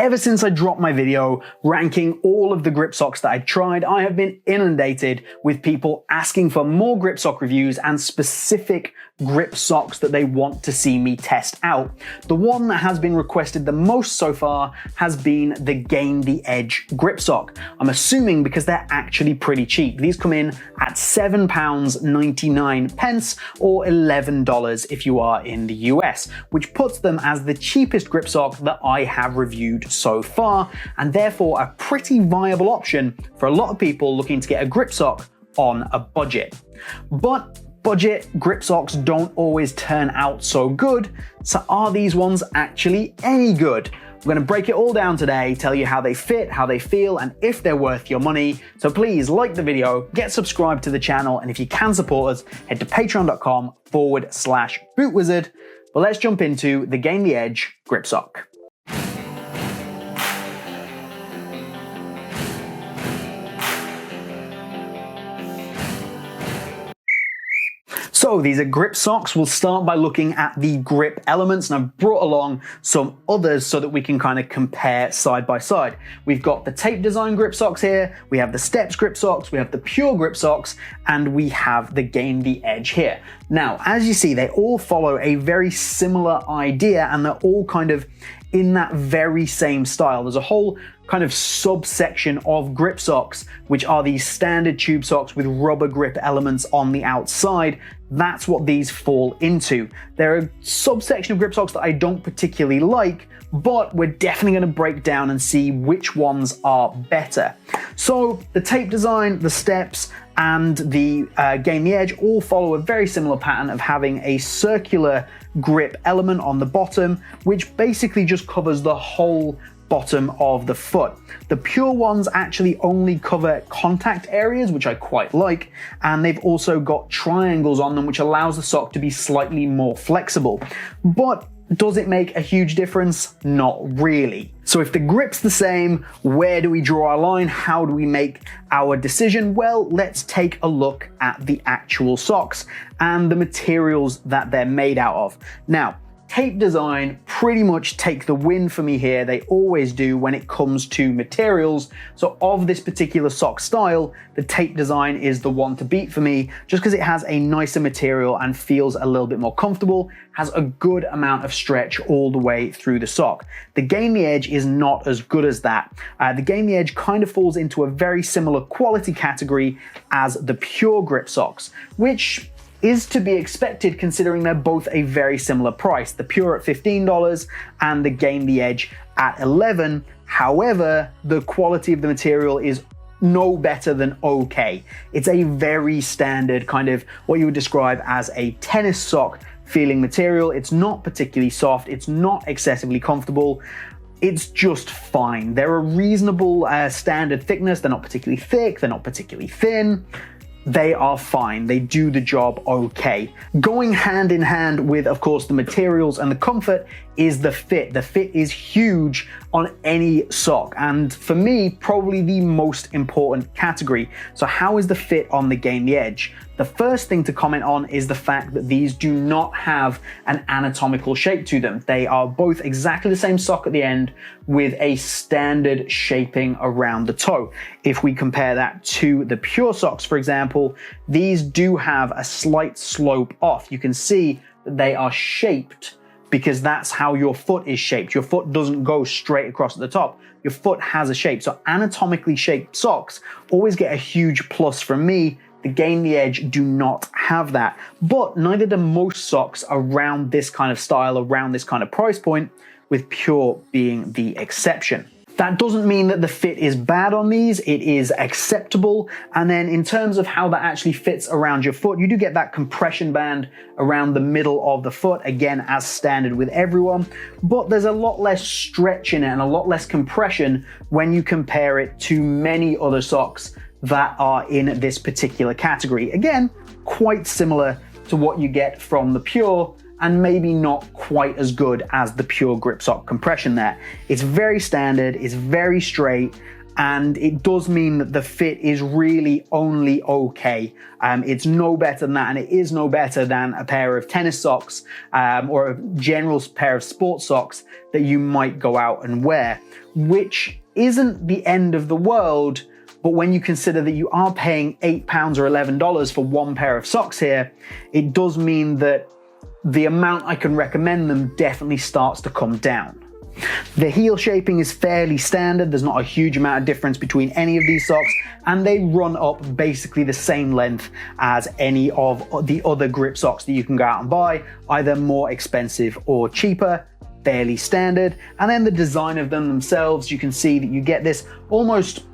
Ever since I dropped my video ranking all of the grip socks that I tried, I have been inundated with people asking for more grip sock reviews and specific grip socks that they want to see me test out. The one that has been requested the most so far has been the Gain the Edge grip sock. I'm assuming because they're actually pretty cheap. These come in at £7.99 or $11 if you are in the US, which puts them as the cheapest grip sock that I have reviewed so far, and therefore a pretty viable option for a lot of people looking to get a grip sock on a budget. But budget grip socks don't always turn out so good, so are these ones actually any good? I'm going to break it all down today, tell you how they fit, how they feel, and if they're worth your money. So please like the video, get subscribed to the channel, and if you can support us, head to patreon.com/bootwizard. But let's jump into the Gain the Edge grip sock. So these are grip socks. We'll start by looking at the grip elements, and I've brought along some others so that we can kind of compare side by side. We've got the Tapedesign grip socks here, we have the Stepzz grip socks, we have the Pure grip socks, and we have the Gain the Edge here. Now, as you see, they all follow a very similar idea, and they're all kind of in that very same style. There's a whole kind of subsection of grip socks, which are these standard tube socks with rubber grip elements on the outside. That's what these fall into. They're a subsection of grip socks that I don't particularly like, but we're definitely going to break down and see which ones are better. So the Tapedesign, the Stepzz, and the Gain the Edge all follow a very similar pattern of having a circular grip element on the bottom, which basically just covers the whole bottom of the foot. The Pure ones actually only cover contact areas, which I quite like, and they've also got triangles on them, which allows the sock to be slightly more flexible. But does it make a huge difference? Not really. So if the grip's the same, where do we draw our line? How do we make our decision? Well, let's take a look at the actual socks and the materials that they're made out of. Now, Tapedesign pretty much take the win for me here. They always do when it comes to materials. So of this particular sock style, the Tapedesign is the one to beat for me, just because it has a nicer material and feels a little bit more comfortable, has a good amount of stretch all the way through the sock. The Gain the Edge is not as good as that. The Gain the Edge kind of falls into a very similar quality category as the Pure grip socks, which is to be expected considering they're both a very similar price. The Pure at $15 and the Gain the Edge at $11. However, the quality of the material is no better than okay. It's a very standard kind of what you would describe as a tennis sock feeling material. It's not particularly soft, it's not excessively comfortable. It's just fine. They're a reasonable standard thickness. They're not particularly thick, they're not particularly thin. They are fine. They do the job okay. Going hand in hand with, of course, the materials and the comfort is the fit. The fit is huge on any sock, and for me, probably the most important category. So how is the fit on the Gain the Edge? The first thing to comment on is the fact that these do not have an anatomical shape to them. They are both exactly the same sock at the end with a standard shaping around the toe. If we compare that to the Pure socks, for example, these do have a slight slope off. You can see that they are shaped because that's how your foot is shaped. Your foot doesn't go straight across at the top. Your foot has a shape. So anatomically shaped socks always get a huge plus from me. The Gain the Edge do not have that, but neither do most socks around this kind of style, around this kind of price point, with Pure being the exception. That doesn't mean that the fit is bad on these, it is acceptable. And then in terms of how that actually fits around your foot, you do get that compression band around the middle of the foot, again, as standard with everyone, but there's a lot less stretch in it and a lot less compression when you compare it to many other socks that are in this particular category. Again, quite similar to what you get from the Pure, and maybe not quite as good as the Pure grip sock compression there. It's very standard, it's very straight, and it does mean that the fit is really only okay. It's no better than that, and it is no better than a pair of tennis socks or a general pair of sports socks that you might go out and wear, which isn't the end of the world. But when you consider that you are paying £8 or $11 for one pair of socks here, it does mean that the amount I can recommend them definitely starts to come down. The heel shaping is fairly standard. There's not a huge amount of difference between any of these socks, and they run up basically the same length as any of the other grip socks that you can go out and buy, either more expensive or cheaper. Fairly standard. And then the design of them themselves, you can see that you get this almost,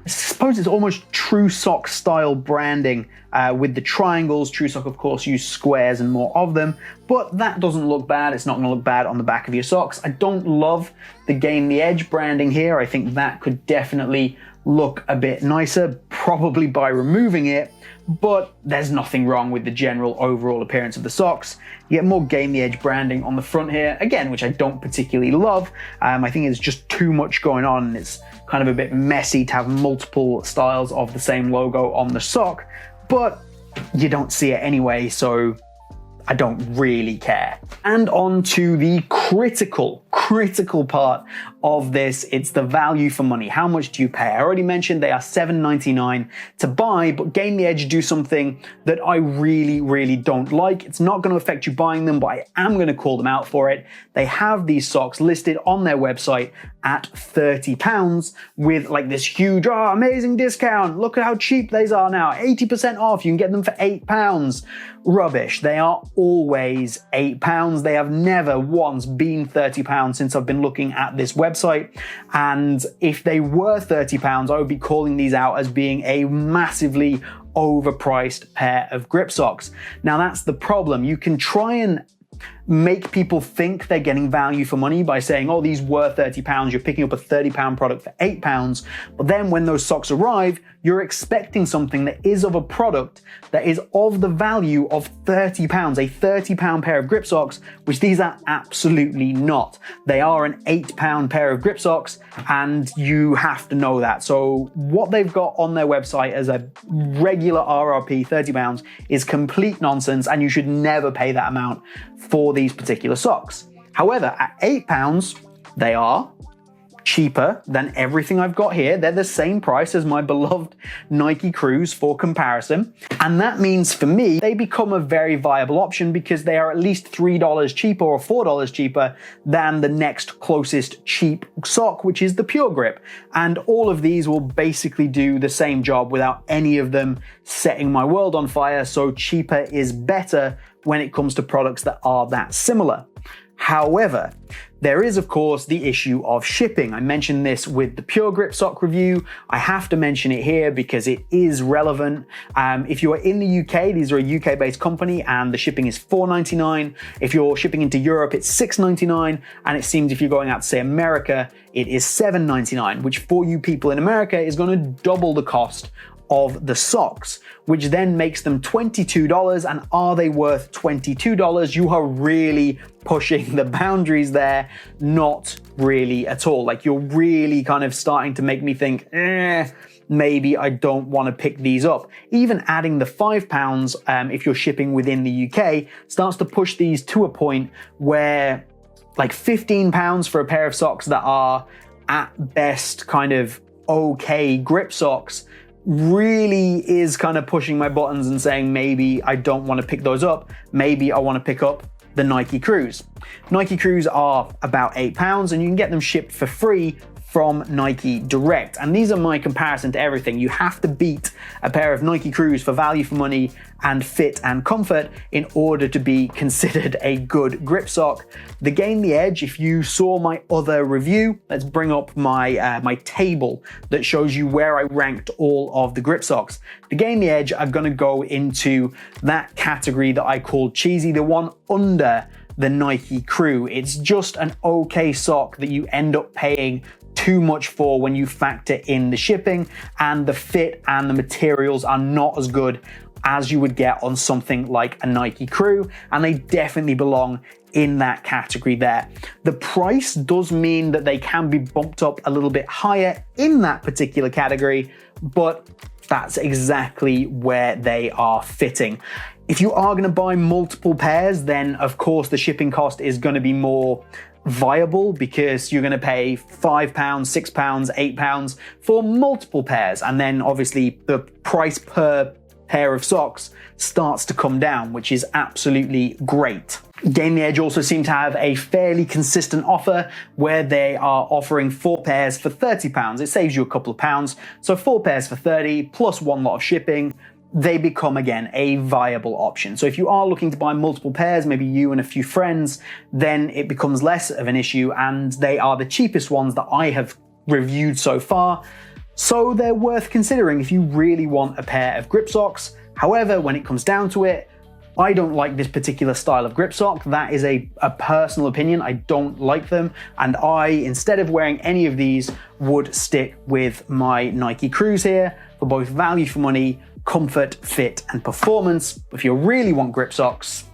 I suppose it's almost True Sock style branding with the triangles. True Sock, of course, use squares and more of them, but that doesn't look bad. It's not going to look bad on the back of your socks. I don't love the Gain the Edge branding here. I think that could definitely look a bit nicer, probably by removing it, but there's nothing wrong with the general overall appearance of the socks. You get more Gain the Edge branding on the front here, again, which I don't particularly love. I think it's just too much going on, and it's kind of a bit messy to have multiple styles of the same logo on the sock, but you don't see it anyway, so I don't really care. And on to the critical part of this. It's the value for money. How much do you pay? I already mentioned they are $7.99 to buy, but Gain the Edge do something that I really don't like. It's not going to affect you buying them, but I am going to call them out for it. They have these socks listed on their website at £30 with like this huge, amazing discount. Look at how cheap these are now. 80% off. You can get them for £8. Rubbish. They are always £8. They have never once been £30 since I've been looking at this website. And if they were £30, I would be calling these out as being a massively overpriced pair of grip socks. Now that's the problem. You can try and make people think they're getting value for money by saying, oh, these were £30, you're picking up a £30 product for £8. But then when those socks arrive, you're expecting something that is of a product that is of the value of £30, a £30 pair of grip socks, which these are absolutely not. They are an £8 pair of grip socks, and you have to know that. So what they've got on their website as a regular RRP, £30, is complete nonsense, and you should never pay that amount for these particular socks. However, at £8, they are cheaper than everything I've got here. They're the same price as my beloved Nike Cruise for comparison. And that means for me, they become a very viable option because they are at least $3 cheaper or $4 cheaper than the next closest cheap sock, which is the Pure Grip. And all of these will basically do the same job without any of them setting my world on fire. So cheaper is better when it comes to products that are that similar. However, there is, of course, the issue of shipping. I mentioned this with the Pure Grip sock review. I have to mention it here because it is relevant. If you are in the UK, these are a UK-based company, and the shipping is $4.99. If you're shipping into Europe, it's $6.99. And it seems if you're going out to, say, America, it is $7.99, which for you people in America is going to double the cost of the socks, which then makes them $22. And are they worth $22? You are really pushing the boundaries there. Not really at all. Like, you're really kind of starting to make me think, maybe I don't want to pick these up. Even adding the £5 if you're shipping within the UK starts to push these to a point where like £15 for a pair of socks that are at best kind of okay grip socks really is kind of pushing my buttons and saying maybe I don't want to pick those up. Maybe I want to pick up the Nike Cruise. Nike Cruise are about £8 and you can get them shipped for free from Nike Direct. And these are my comparison to everything. You have to beat a pair of Nike Cruise for value for money and fit and comfort in order to be considered a good grip sock. The Gain the Edge, if you saw my other review, let's bring up my my table that shows you where I ranked all of the grip socks. The Gain the Edge are gonna go into that category that I called cheesy, the one under the Nike Crew. It's just an okay sock that you end up paying too much for when you factor in the shipping, and the fit and the materials are not as good as you would get on something like a Nike Crew, and they definitely belong in that category there. The price does mean that they can be bumped up a little bit higher in that particular category, but that's exactly where they are fitting. If you are going to buy multiple pairs, then of course the shipping cost is going to be more viable because you're going to pay £5, £6, £8 for multiple pairs, and then obviously the price per pair of socks starts to come down, which is absolutely great. Gain the Edge also seem to have a fairly consistent offer where they are offering 4 pairs for £30. It saves you a couple of pounds, so 4 pairs for 30 plus one lot of shipping. They become, again, a viable option. So if you are looking to buy multiple pairs, maybe you and a few friends, then it becomes less of an issue, and they are the cheapest ones that I have reviewed so far. So they're worth considering if you really want a pair of grip socks. However, when it comes down to it, I don't like this particular style of grip sock. That is a personal opinion. I don't like them. And I, instead of wearing any of these, would stick with my Nike Crews here for both value for money, comfort, fit, and performance. If you really want grip socks,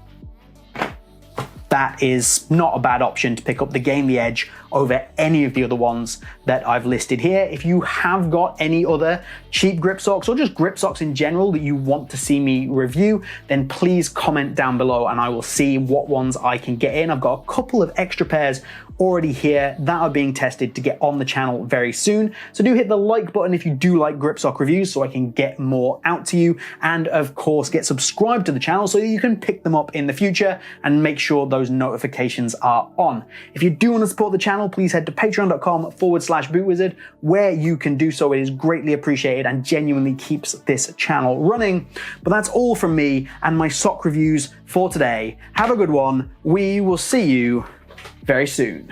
that is not a bad option to pick up the Gain the Edge over any of the other ones that I've listed here. If you have got any other cheap grip socks or just grip socks in general that you want to see me review, then please comment down below and I will see what ones I can get in. I've got a couple of extra pairs already here that are being tested to get on the channel very soon. So do hit the like button if you do like grip sock reviews so I can get more out to you. And of course, get subscribed to the channel so that you can pick them up in the future and make sure those notifications are on. If you do want to support the channel, please head to patreon.com/bootwizard where you can do so. It is greatly appreciated and genuinely keeps this channel running. But that's all from me and my sock reviews for today. Have a good one. We will see you very soon.